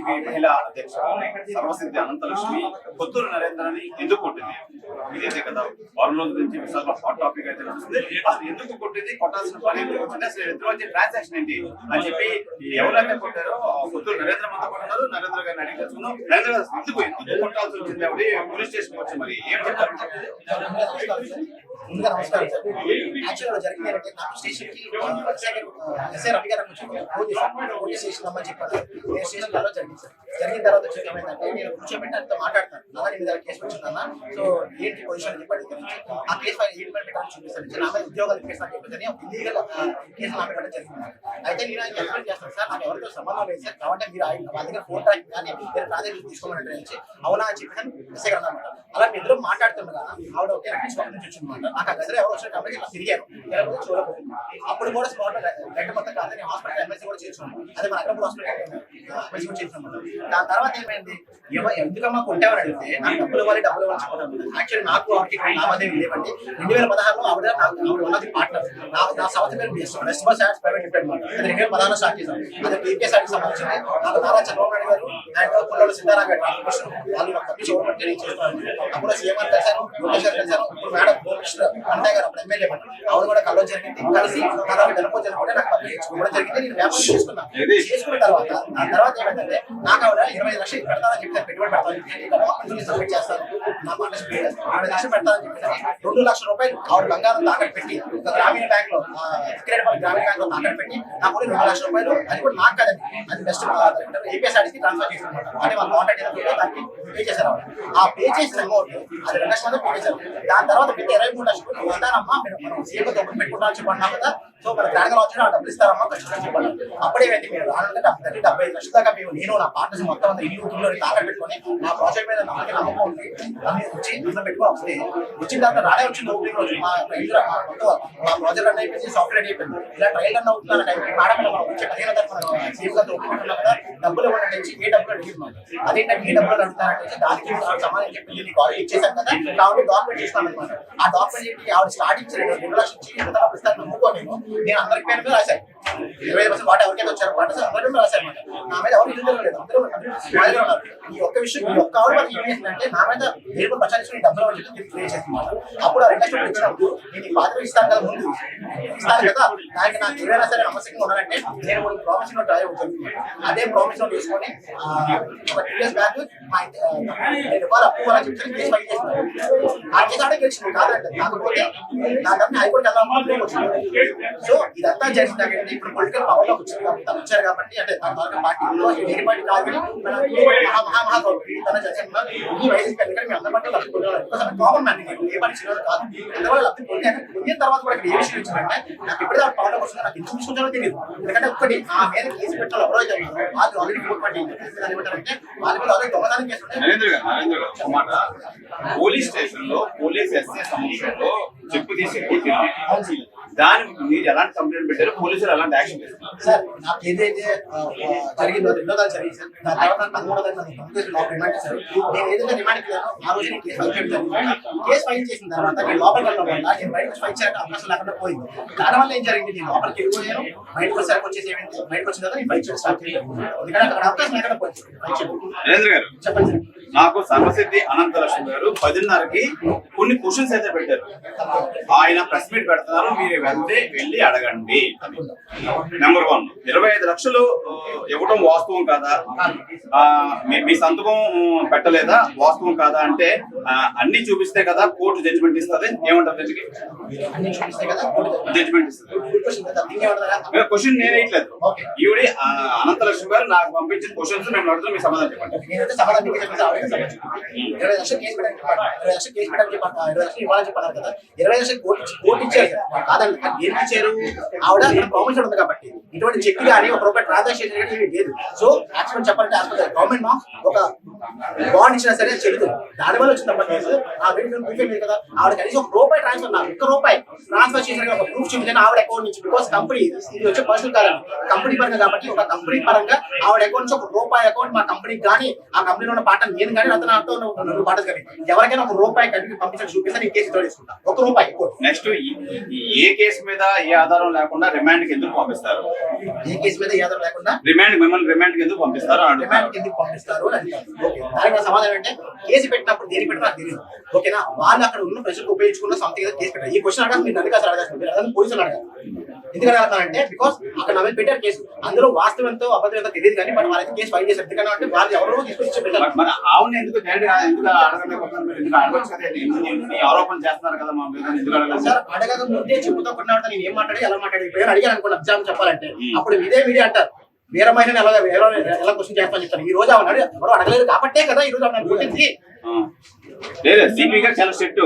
YCP మహిళా అధ్యక్షుడు సర్వసిద్ధి అనంతలక్ష్మి కొత్తూరు నరేంద్రని ఎందుకు కొట్టింది? ఇదైతే కదా వారం రోజుల నుంచి విశాఖ హాట్ టాపిక్ అయితే నడుస్తుంది. అసలు ఎందుకు కొట్టింది, కొట్టాల్సిన పని ఎందుకు వచ్చింది, అసలు ఇద్దరు వచ్చే ట్రాన్సాక్షన్ ఏంటి అని చెప్పి ఎవరైతే కొట్టారో కొత్తూరు నరేంద్ర మొత్తం కొట్టినారు. నరేంద్ర గారిని అడిగి తెలుసుకున్నాం. నరేంద్ర గారు ఎందుకు కొట్టాల్సి వచ్చింది ఆవిడ పోలీస్ స్టేషన్ వచ్చి మరి ఏం చెప్తారు? ముందుగా నమస్కారం సార్. యాక్చువల్గా జరిగింది ఏంటంటే నాకు స్టేషన్ కి ఎస్ఐ రవి గారు ఫోన్ చేశాను. పోలీస్ స్టేషన్ రమ్మని చెప్పాను. నేను స్టేషన్ లో జరిగింది సార్. జరిగిన తర్వాత వచ్చి ఏమైందంటే నేను కూర్చోబెట్టి అంతా మాట్లాడతాను. నాన్న మీద కేసు వచ్చిందన్న, సో ఏంటి పొజిషన్ అని చెప్పి అడిగితే ఆ కేసు ఫైల్ ఏంటి పెట్టాలని చూపిస్తాను. నా మీద ఉద్యోగాలు ఇప్పిస్తాను చెప్పేసి ఇల్లీగల్ కేసు నా పెట్టడం జరిగింది. అయితే నేను ఆయన ఎక్స్ప్లెయిన్ చేస్తాను సార్, నాకు ఎవరితో సంబంధం లేదు సార్, కాబట్టి మీరు వాళ్ళ దగ్గర ఫోన్ ట్రాక్ కానీ నేను ప్రాజెక్ట్ తీసుకోమని నుంచి అవునా అని చెప్పి ఎస్ఐ గారు అన్నమాట. అలా మీ ఇద్దరు మాట్లాడుతుండగా ఆవిడ ఒకే నుంచి వచ్చిందన్నమాట. నాకు ఆ గదిలో ఎవరు వచ్చిన కాబట్టి ఇలా తిరిగాను, చూడకపోతుంది. అప్పుడు కూడా స్పాట్ రెండు మొత్తం కాదు, నేను హాస్పిటల్ ఎంఎస్సీ కూడా చేర్చుకున్నాను. అదే మన అక్కడ హాస్పిటల్ ఎంఎస్సీ కూడా చేర్చుకున్నాను. దాని తర్వాత ఏమైంది, ఎందుకమ్మా కొట్టేవారు అడిగితే నాకు డబ్బులు ఇవ్వాలి చెప్పడం. యాక్చువల్లీ నాకు ఆవిడకి లావాదేవీ లేవండి. 2016లో ఆవిడ ఉన్నది పార్ట్నర్. నా సంస్థ పేరు రెస్పాన్స్ యాడ్స్ ప్రైవేట్ లిమిటెడ్ అనమాట. అది 2016లో స్టార్ట్ చేశాను. అది టీపీఎస్ఆర్కి సంబంధించింది. నాకు నారా చంద్రబాబు నాయుడు గారు అండ్ పుల్లల సీతారాం గారు వాళ్ళు నాకు తప్పి చూడబట్టి నేను చేస్తున్నాను. అప్పుడు సీఎం గారు కలిశాను, లోకేష్ గారు కలిశాను. ఇప్పుడు మేడం అంతయ్య గారు అప్పుడు ఎమ్మెల్యే ఆవిడ కూడా కలవడం జరిగింది. కలిసి వెనక జరుగుతుంటే నాకు పంపించుకోవడం జరిగింది. నేను వ్యాపారం చేసుకున్నాను. చేసుకున్న తర్వాత ఆ తర్వాత ఏమైందంటే నాకు ఆవిడ 20 లక్షలు పెడతానని చెప్పి పెట్టుబడి పెడతాను, సబ్మిట్ చేస్తాను, నా పార్ట్నర్షిప్ 20 లక్షలు పెడతానని చెప్పి 2 లక్షల రూపాయలు ఆవిడ బంగారం తాకట్టు పెట్టి ఒక గ్రామీణ బ్యాంక్ లో గ్రామీణ బ్యాంక్ లో తాకట్టు పెట్టి నాకు 2 లక్షల రూపాయలు, అది కూడా నాకు కదండి, అది బెస్ట్ ఏపీఎస్ఆర్టీసీ ట్రాన్స్ఫర్ చేసిన అంటే వాళ్ళ కాంటాక్ట్ దానికి పే చేశారు. ఆ పే చేసిన అమౌంట్ అది 2 లక్షల పే చేశారు. దాని తర్వాత పెట్టి 23 లక్షలు వద్దానమ్మా మనం సీఎం డబ్బులు పెట్టుకుంటామని చెప్పన్నా కదా, సో మన గ్రాండ్ వచ్చిన ఆ డబ్బులు ఇస్తారమ్మా ఖచ్చితంగా చెప్పాలి. అప్పుడేమైంది, మీరు రానుంటే 75 లక్షల దాకా మేము నేను నా పార్ట్నర్స్ మొత్తం అంతా ఇల్లు తాకట్టు పెట్టుకొని నా ప్రాజెక్ట్ మీద నమ్మకం ఉంది వచ్చి పెట్టుకుని వస్తుంది. వచ్చిన తర్వాత రానే వచ్చింది ఓపెనింగ్ రోజు మా ప్రాజెక్ట్ రన్ అయిపోయింది, సాఫ్ట్వేర్ అయిపోయింది. ఇలా ట్రయల్ రన్ అవుతున్న టైంకి మేడం మనం వచ్చే 15 మనం సీఎం గారితో ఒప్పుకుంటున్నాం కదా, డబ్బులు ఇవ్వండి ఏ డబ్బులు అడిగిస్తున్నాం. అదేంటంటే ఏ డబ్బులు అడుగుతారంటే దానికి సమాధానం చెప్పింది, నీకు ఆల్రెడీ ఇచ్చేసాను కదా, కాబట్టి డాక్యుమెంట్ చేస్తాను అనమాట. ఆ డాక్యుమెంట్ ఏంటి, ఆవిడ స్టార్టింగ్ 2 లక్షలు ఇచ్చి ఇస్తాను నమ్ముకోని నేను అందరికి పేరు మీద రాశాను. 25% వాటి ఎవరికైతే వచ్చారు వాటి అందరి మీద రాశారు అనమాట. నా మీద ఎవరు ఇల్లు లేదు, అందరూ ఉన్నారు. ఈ ఒక్క విషయం ఈ ఒక్క ఆవిడ మనకి ఏం చేసిందంటే నా మీద దేవుడు ప్రచారించిన డబ్బులు అని చెప్పి క్రియేట్ చేస్తున్నారు. అప్పుడు ఆ 2 లక్షలు ఇచ్చినప్పుడు నేను ఈ పాత్ర ఇస్తాను కదా, ముందు ఇస్తాను కదా, దానికి నాకు ఏదైనా సరే నమ్మకంగా ఉండాలంటే నేను ప్రామిస్ నోట్ రాయ జరుగుతుంది. అదే ప్రామిస్ నోట్ తీసుకొని ఒక 2 ఇయర్స్ బ్యాక్ నేను ఇవ్వాలి అప్పు అని చెప్పి కేసు ఫైల్ చేస్తున్నాను. ఆ కేసు ఆడే గెలిచింది కాదంటే, కాకపోతే నా దాన్ని హైకోర్టు వెళ్ళాలని వచ్చింది. సో ఇదంతా జరిగిందంటే ఇప్పుడు పొలిటికల్ పవర్ లోకి వచ్చారు కాబట్టి, అంటే దాని ద్వారా పార్టీ వేరే పార్టీ కాదు కామన్ మ్యాన్ ఏ పార్టీ చిన్న కాదు. అందువల్ల లబ్ధి పొందిన తర్వాత కూడా ఇక్కడ ఏ విషయం వచ్చిందంటే నాకు ఎప్పుడైతే పవర్ వచ్చిందో నాకు ఎందుకు తీసుకుంటారో తెలియదు. ఎందుకంటే ఒక్కటి నా మీద కేసు పెట్టాలి ఎవరైతే వాళ్ళు ఆల్రెడీ కోర్టు పట్టి ఏమంటారంటే వాళ్ళ మీద ఆల్రెడీ దొంగదానం కేసు పోలీస్ స్టేషన్ లో పోలీస్ ఎస్ఐ సమక్షంలో చెప్పు తీసి కొట్టింది. దానికి మీరు ఎలాంటి కంప్లైంట్ పెట్టారు, పోలీసులు ఎలాంటి యాక్షన్ చేస్తున్నారు? సార్ నాకు ఏదైతే జరిగిందో 2వ తారీఖు జరిగింది సార్. దాని తర్వాత 13వ తారీఖు రిమాండ్ చేశారు. నేను ఏదైతే రిమాండ్కి వెళ్ళానో ఆ రోజు నేను కేసు ఫైల్ చేయడం జరిగింది. కేసు ఫైల్ చేసిన తర్వాత నేను లోపలికి వెళ్ళడం వల్ల నేను బయటకు ఫైల్ చేయడానికి అవకాశం లేకుండా పోయింది. దానివల్ల ఏం జరిగింది, నేను లోపలికి వెళ్ళిపోయాను, బయటకు వచ్చేసరికి వచ్చేసి ఏమైంది, బయటకు వచ్చిన తర్వాత నేను ఫైల్ చేయడం స్టార్ట్ చేయలేదు. ఎందుకంటే అక్కడ అవకాశం లేకుండా పోయింది. నరేంద్ర గారు చెప్పండి సార్. నాకు సర్వసిద్ధి అనంతలక్ష్మి గారు 10:30కి కొన్ని క్వశ్చన్స్ అయితే పెట్టారు. ఆయన ప్రెస్ మీట్ పెడుతున్నారు, మీరు వెళ్ళి అడగండి. నెంబర్ 1, 25 లక్షలు ఇవ్వటం వాస్తవం కాదా, మీ సంతకం పెట్టలేదా, వాస్తవం కాదా అంటే అన్ని చూపిస్తే కదా కోర్టు జడ్జిమెంట్ ఇస్తుంది. ఏమంటారు? జడ్జిమెంట్ ఇస్తుంది. క్వశ్చన్ నేను వేయట్లేదు, ఈవిడ అనంతలక్ష్మి గారు నాకు పంపించిన క్వశ్చన్స్ మేము అడుగుతాం, మీ సమాధానం చెప్పండి. 20 లక్షలు కేసు పెట్టాలని చెప్పారు కదా, 20 లక్షలు కోర్టు ఇచ్చారు కాదండి. ఏం ఇచ్చారు, ఆవిడ ప్రామిస్ ఉంది కాబట్టి ఇటువంటి చెక్ కానీ ఒక రూపాయి ట్రాన్సాక్షన్ లేదు. సో యాక్చువల్ చెప్పాలంటే గవర్నమెంట్ నామ్స్ ఒక బాండ్ ఇచ్చినా సరే చెల్లుతుంది. దానివల్ల వచ్చిన తప్ప కేసు ఆ లేదు కదా. ఆవిడ కనీసం ఒక రూపాయి ట్రాన్స్ఫర్, నాకు 1 రూపాయి ట్రాన్స్ఫర్ చేసిన ఒక ప్రూఫ్ చూపించాను ఆవిడ అకౌంట్ నుంచి. బికాస్ కంపెనీ ఇది వచ్చే పర్సనల్ కాదండి, కంపెనీ పరంగా కాబట్టి ఒక కంపెనీ పరంగా ఆవిడ అకౌంట్ నుంచి 1 రూపాయి అకౌంట్ మా కంపెనీకి కానీ ఆ కంపెనీలో ఉన్న పార్ట్నర్ నేను కానీ అతను పాటలు కానీ ఎవరికైనా ఒక రూపాయి కలిపి పంపించడం చూపిస్తే నేను కేసు తీసుకుంటా. ₹1 నెక్స్ట్ ఏ కేసు మీద ఏ ఆధారం లేకుండా రిమాండ్ కి ఎందుకు పంపిస్తారు? ఏ కేసు మీద ఏ ఆధారం లేకుండా మిమ్మల్ని రిమాండ్ కి ఎందుకు పంపిస్తారు? రిమాండ్ కి ఎందుకు పంపిస్తారు అని అడిగారు. ఓకే, దానికి సమాధానం అంటే కేసు పెట్టినప్పుడు దేనికి పెట్టినా నాకు తెలియదు. ఓకేనా, వాళ్ళు అక్కడ ఉన్న ప్రజలకు ఉపయోగించుకున్న సంథింగ్ కేసు పెట్టారు. ఈ క్వశ్చన్ అడగాలి, మీరు నన్ను కాదు అడగాల్సింది, మీరు అడగాలి పోలీసులు అడగాలి. ఎందుకంటే అడగాలంటే బికాస్ అక్కడ నా మీద పెట్టారు కేసు, అందులో వాస్తవం ఎంతో అబద్ధం ఎంతో తెలియదు కానీ బట్ వాళ్ళకి కేసు ఫైల్ చేశారు. ఎందుకంటే వాళ్ళు ఎవరో తీసుకొచ్చి పెట్టారు. మన ఆవుని ఎందుకు ఎందుకు అడగలేకపోతున్నారు? మీరు ఎందుకు అడగచ్చు కదా, ఎన్ని ఆరోపణలు చేస్తున్నారు కదా మా మీద, ఎందుకు అడగలేదు? సార్ అడగక ముందే చెప్పుతో కొట్టిన నేను ఏం మాట్లాడి ఎలా మాట్లాడి పేరు అడిగాను అనుకోండి ఎగ్జామ్ చెప్పాలంటే అప్పుడు ఇదే మీడియా అంటారు వేరే మహిళని ఎలా క్వశ్చన్ చేస్తామని చెప్తాను. ఈ రోజు అవునాడు ఎవరు అడగలేదు కాబట్టే కదా ఈ రోజు ఆవిడ పుట్టింది. లేదు, సిపి గారు చాలా స్ట్రిక్ట్.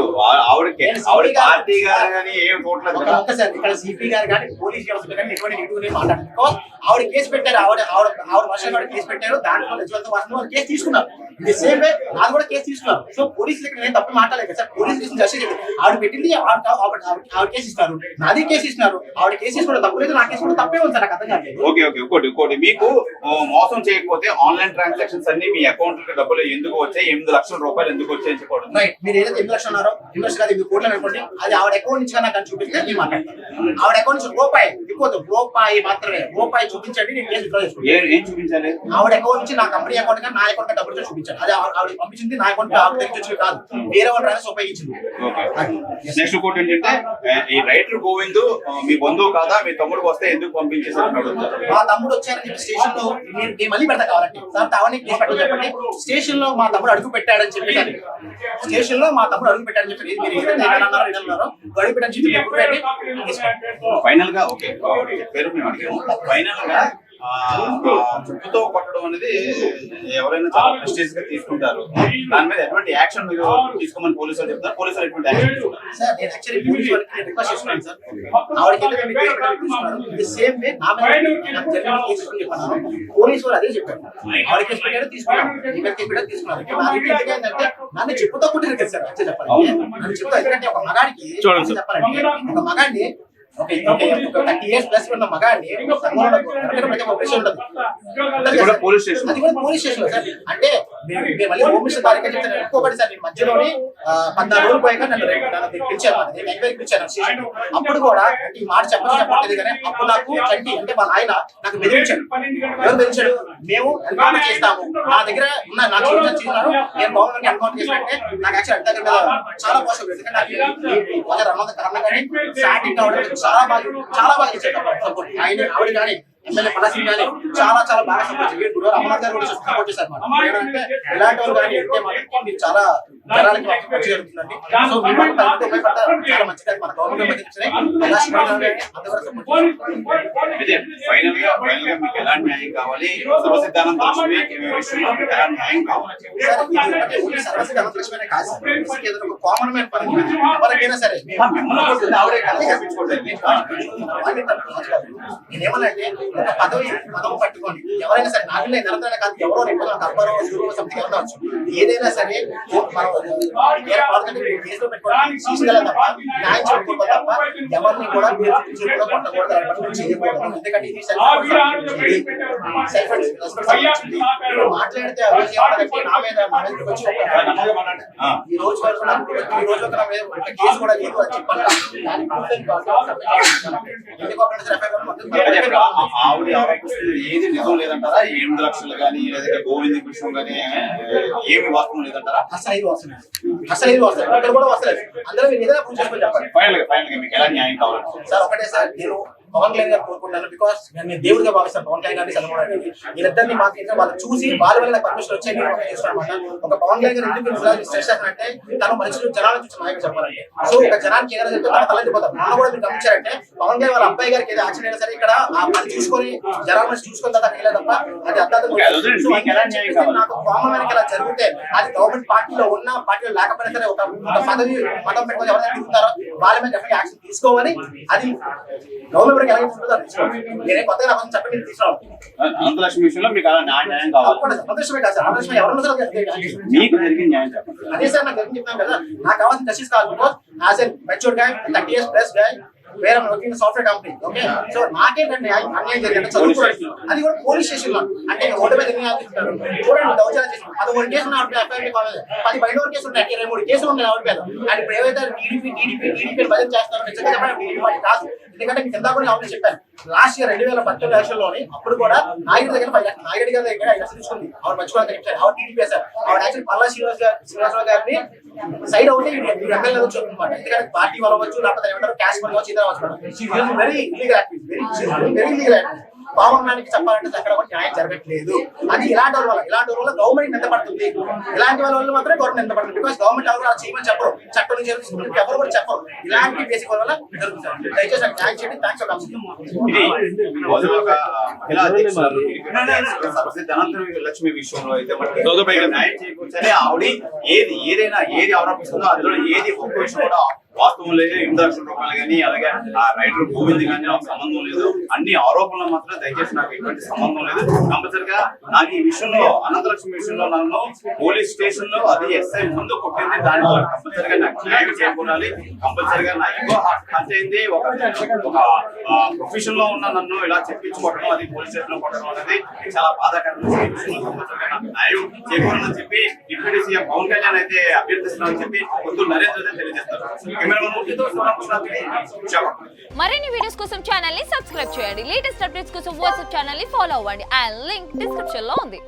ఆవిడ పార్టీ గారు కానీ ఏం చూడలేదు. ఒక్కసారి ఇక్కడ సిపి గారు కానీ పోలీస్ వ్యవస్థ కానీ ఎటువంటి నెగిటివ్ మాట్లాడారు. బికాస్ ఆవిడ కేసు పెట్టారు, ఆవిడ వర్షం కూడా కేసు పెట్టారు, దాంట్లో నిజవంత వాసన వాళ్ళు కేసు తీసుకున్నారు. ఇది సేమ్ వే నాది కూడా కేసు తీసుకున్నారు. సో పోలీసులు ఇక్కడ నేను తప్పు మాట్లాడలేదు సార్. పోలీసు కేసు జస్ట్ ఆవిడ పెట్టింది, ఆవిడ కేసు ఇస్తారు, నాది కేసు ఇస్తున్నారు. ఆవిడ కేసు తీసుకోవడం తప్పు లేదు, నా కేసు కూడా తప్పే ఉంది సార్, నాకు అర్థం కాదు. ఓకే, ఇంకోటి మీకు మోసం చేయకపోతే ఆన్లైన్ ట్రాన్సాక్షన్స్ అన్ని మీ అకౌంట్ కి డబ్బులు ఎందుకు వచ్చాయి, ₹8 లక్షలు ఎందుకు వచ్చాయి చెప్పండి. రైట్, మీరు ఏదైతే 8 లక్షలు ఉన్నారో 8 లక్షలు కాదు 8 కోట్లు అనుకోండి, అది ఆవిడ అకౌంట్ నుంచి కన్నా చూపిస్తే నేను మాట్లాడతాను. ఆవిడ అకౌంట్ నుంచి రూపాయి మాత్రమే చూపించండి, నేను కేసు విత్డ్రా చేసుకుంటాను. ఏం చూపించాలి? ఆవిడ అకౌంట్ నుంచి నా కంపెనీ అకౌంట్ కానీ నా అకౌంట్ డబ్బులు చూపించాను. అది ఆవిడ పంపించింది నా అకౌంట్ ఆవిడ దగ్గర వచ్చి కాదు, వేరే వాళ్ళు ట్రాన్స్ ఉపయోగించింది. నెక్స్ట్ ఇంకోటి ఏంటంటే ఈ రైటర్ గోవింద్ మీ బంధువు కాదా, మీ తమ్ముడికి వస్తే ఎందుకు పంపించేసారు? మా తమ్ముడు వచ్చారని చెప్పి స్టేషన్ లో నేను మళ్ళీ పెడతా కావాలంటే సార్ తావని కేసు పెట్టని చెప్పండి. స్టేషన్ లో మా తమ్ముడు అడుగు పెట్టాడని చెప్పేసి స్టేషన్ లో మా తమ్ముడు అడుగు పెట్టాడని చెప్పి మీరు ఏదన్నారో అడుగు పెట్టని చెప్పి ఫైనల్ గా ఓకే పేరు మేము అడిగాము. ఫైనల్ గా చెప్పుతో కొట్టడం అనేది ఎవరైనా చాలా ప్రెస్టీజ్ గా తీసుకుంటారు. దాని మీద ఎటువంటి యాక్షన్ మీరు తీసుకోమని పోలీసులు చెప్తారు? పోలీసులు ఎటువంటి యాక్షన్ తీసుకుంటారు? సార్ నేను యాక్చువల్లీ పోలీసు వాళ్ళకి రిక్వెస్ట్ చేస్తున్నాను సార్. ఆవిడకి సేమ్ వే నా పోలీసు వాళ్ళు అదే చెప్పారు. ఆవిడ కేసు పెట్టారు తీసుకున్నాను, ఇక్కడ కేసు పెట్టారు తీసుకున్నాను. నా దగ్గర ఏంటంటే నన్ను చెప్పుతో కొట్టారు కదా సార్. యాక్చువల్ చెప్పాలంటే నన్ను చెప్తా, ఎందుకంటే ఒక మగాడికి చెప్పాలంటే ఒక మగాడిని ఒక 30 years ప్లస్ ఉన్న మగాడిని పోలీస్ స్టేషన్ అది కూడా పోలీస్ స్టేషన్ సార్. అంటే మళ్ళీ హోమ్ మినిస్టర్ తారీఖు చెప్తాను. ఇంకొకటి సార్ నేను మధ్యలోని 14 రోజులు పోయాక నన్ను పిలిచాను, నేను ఎంక్వైరీకి పిలిచాను స్టేషన్. అప్పుడు కూడా ఈ మాట చెప్పలేదు కానీ అప్పుడు నాకు చంటి అంటే వాళ్ళ ఆయన నాకు బెదిరించాడు. ఎవరు బెదిరించాడు? మేము ఎన్కౌంటర్ చేస్తాము, నా దగ్గర ఉన్న నా చేస్తున్నారు, నేను గవర్నమెంట్ ఎన్కౌంటర్ చేసినట్టే నాకు యాక్చువల్ దగ్గర మీద చాలా పోషం. ఎందుకంటే రమ్మంత కారణం కానీ స్టార్టింగ్ అవడం చాలా బాగా ఇచ్చాడు సపోర్ట్. ఆయన ఆవిడ కానీ ఎమ్మెల్యే పలాసి కానీ చాలా బాగా సపోర్ట్ చేయాలి. గురువారు అమర్నాథ్ గారు కూడా సపోర్ట్ చేశారు. అంటే ఇలాంటి వాళ్ళు కానీ అంటే మాకు మీరు చాలా జనాలకి మంచి జరుగుతుందండి. సో మీ ఉపయోగపడతారు, చాలా మంచిగా మన గవర్నమెంట్ ఫైనల్ గా మీకు ఎలాంటి న్యాయం కావాలి? సర్వసిద్ధానంద లక్ష్మి విషయంలో మీకు ఎలాంటి న్యాయం కావాలి? సర్వసిద్ధానంద లక్ష్మి కాదు సార్, ఏదైనా ఒక కామన్ మ్యాన్ పని ఎవరికైనా సరే ఆవిడే నేనేమనంటే ఒక పదవి పట్టుకోండి ఎవరైనా సరే నాకు నిరంతరం కాదు ఎవరో అబ్బారో సంథింగ్ ఎవరవచ్చు ఏదైనా సరే మనం కేసులో పెట్టుకోవడం తీసుకెళ్ళాలి తప్ప న్యాయం చెప్పుకోవాలి తప్ప ఎవరిని కూడా కొట్టకూడదు చేయకూడదు. ఎందుకంటే ఇది సెల్ఫ్ రెస్పాన్సిబిలిటీ. మాట్లాడితే నా మీద వచ్చి ఈ రోజు వరకు ఈ రోజు నా మీద ఒక కేసు కూడా లేదు అని చెప్పాలి. ఆవిడ ఆరోపిస్తుంది ఏది నిజం లేదంటారా? 8 లక్షలు కానీ లేదంటే గోవింద్ విషయం కానీ ఏమి వాస్తవం లేదంటారా? అసలు ఇది వస్తుంది అక్కడ కూడా వస్తలేదు. అందరూ మీరు ఏదైనా ప్రూవ్ చేసుకొని చెప్పండి. ఫైనల్ గా మీకు ఎలా న్యాయం కావాలి సార్? ఒకటే సార్, నేను పవన్ కళ్యాణ్ గారు కోరుకుంటాను. బికాస్ నేను దేవుడిగా భావిస్తాను పవన్ కళ్యాణ్ గారిని చంద్రబాబు నాయుడు. వీళ్ళిద్దరిని మాకు వాళ్ళు చూసి వాళ్ళ వల్ల పర్మిషన్ వచ్చే చేస్తానమాట. ఒక పవన్ కళ్యాణ్ గారు ఎందుకు స్ట్రెస్ చేస్తానంటే తను మనుషులు జనాలను చూసి నాయకులు చెప్పాలంటే సో ఒక జనానికి ఏదైనా చెప్తే తన తలెత్తిపోతారు. మొన్న కూడా మీరు గమనించారంటే పవన్ కళ్యాణ్ వాళ్ళ అబ్బాయి గారికి ఏదో యాక్షన్ అయినా సరే ఇక్కడ అది చూసుకొని జనాలను చూసుకొని తర్వాత వెళ్ళే తప్ప అది అర్థం నాకు కామన్ మ్యాన్కి ఇలా జరిగితే అది గవర్నమెంట్ పార్టీలో ఉన్న పార్టీలో లేకపోయినా సరే ఒక పదవి మతం పెట్టుకొని ఎవరైనా తిరుగుతారో వాళ్ళ మీద డెఫినెట్ యాక్షన్ తీసుకోవాలి. అది గవర్నమెంట్ నేనే కొత్తగా చెప్పండి తీసుకురావాలి. అనంతలక్ష్మి విషయంలో మీకు న్యాయం కావాలి. సంతోషమే కాదు సార్, సంతోషమే ఎవరన్నా మీకు జరిగిన న్యాయం చెప్పండి. అదే సార్ నాకు జరిగింది చెప్తాను కదా, నాకు కావాల్సిన జస్టిస్ కావాలి. Because as a matured guy 30 years plus guy వేరే working software company. Okay, so నాకేంటంటే అన్యాయం జరిగింది చదువుకోవడానికి, అది కూడా పోలీస్ స్టేషన్ లో. అంటే రోడ్డు మీద ఎన్ని ఆలోచిస్తారు చూడండి, దౌర్జన్యం చేసి 11 కేసులు ఆవిడ ఎఫ్ఐఆర్ కాలేదు, 10 బయట కేసులు ఉన్నాయి, 23 కేసులు ఉన్నాయి ఆవిడ మీద. అండ్ ఇప్పుడు ఏవైతే టీడీపీ బడ్జెట్ చేస్తారో నిజంగా చెప్పండి టీడీపీ పార్టీ కాదు. ఎందుకంటే మీకు ఇందాక కూడా ఆవిడ చెప్పాను, లాస్ట్ ఇయర్ 2019 ఎలక్షన్లోని అప్పుడు కూడా నాయుడు దగ్గర 5 లక్షలు, నాయుడు గారి దగ్గర 5 లక్షలు తీసుకుంది ఆవిడ మర్చిపోవాలి చెప్పారు. ఆవిడ టీడీపీ సార్, ఆవిడ యాక్చువల్ పల్లా శ్రీనివాసరావు గారిని సైడ్ అవుతే ఎమ్మెల్యే వచ్చి అనమాట. ఎందుకంటే పార్టీ వల్ల వచ్చు, లేకపోతే ఏమంటారు క్యాష్ పని వచ్చి ఇద్దరు very illegal activity, very illegal activity. Common man కి చెప్పాలంటే అక్కడ కూడా న్యాయం జరగట్లేదు. అది ఇలాంటి వల్ల గవర్నమెంట్ ఎంత పడుతుంది, ఇలాంటి వాళ్ళ మాత్రమే గవర్నమెంట్ ఎంత పడుతుంది. బికాస్ గవర్నమెంట్ ఎవరు అలా చేయమని చెప్పరు, చట్టం నుంచి ఎవరు కూడా చెప్పరు. ఇలాంటి బేసిక్ వల్ల జరుగుతుంది. దయచేసి నాకు న్యాయం చేయండి. Thanks for coming. ఇది రోజు ఒక మహిళా అధ్యక్షురాలు సరస్వతి అనంతరం లక్ష్మి విషయంలో అయితే మనకి న్యాయం చేకూర్చాలి. ఆవిడ ఏదైనా ఆరోపిస్తుందో అందులో ఏది ఒక్క విషయం కూడా వాస్తవం లేదు. 8 లక్షల రూపాయలు కానీ అలాగే ఆ రైటర్ గోవింద్ కానీ నాకు సంబంధం లేదు. అన్ని ఆరోపణలు మాత్రం దయచేసి నాకు ఎటువంటి సంబంధం లేదు. కంపల్సరిగా నాకు ఈ విషయంలో అనంతలక్ష్మి విషయంలో నన్ను పోలీస్ స్టేషన్ లో అది ఎస్ఐ ముందు కొట్టింది. దానిలో కంపల్సరిగా నాకు న్యాయం చేకూరాలి. కంపల్సరిగా నా ఇగో హత్య అయింది. ఒక ప్రొఫెషన్ లో ఉన్న నన్ను ఇలా చెప్పించుకోవడం, అది పోలీస్ స్టేషన్ లో కొట్టడం అనేది చాలా బాధాకరమైన విషయం. కంపల్సరిగా నాకు న్యాయం చేకూరాలని చెప్పి డిప్యూటీ సీఎం పవన్ కళ్యాణ్ అయితే అభ్యర్థిస్తున్నారని చెప్పి పొద్దున్న నరేంద్ర అయితే తెలియజేస్తారు. మరిన్ని వీడియోస్ కోసం ఛానల్ ని సబ్స్క్రైబ్ చేయండి. లేటెస్ట్ అప్డేట్స్ కోసం వాట్సాప్ ఛానల్ ని ఫాలో అవ్వండి. అండ్ లింక్ డిస్క్రిప్షన్ లో ఉంది.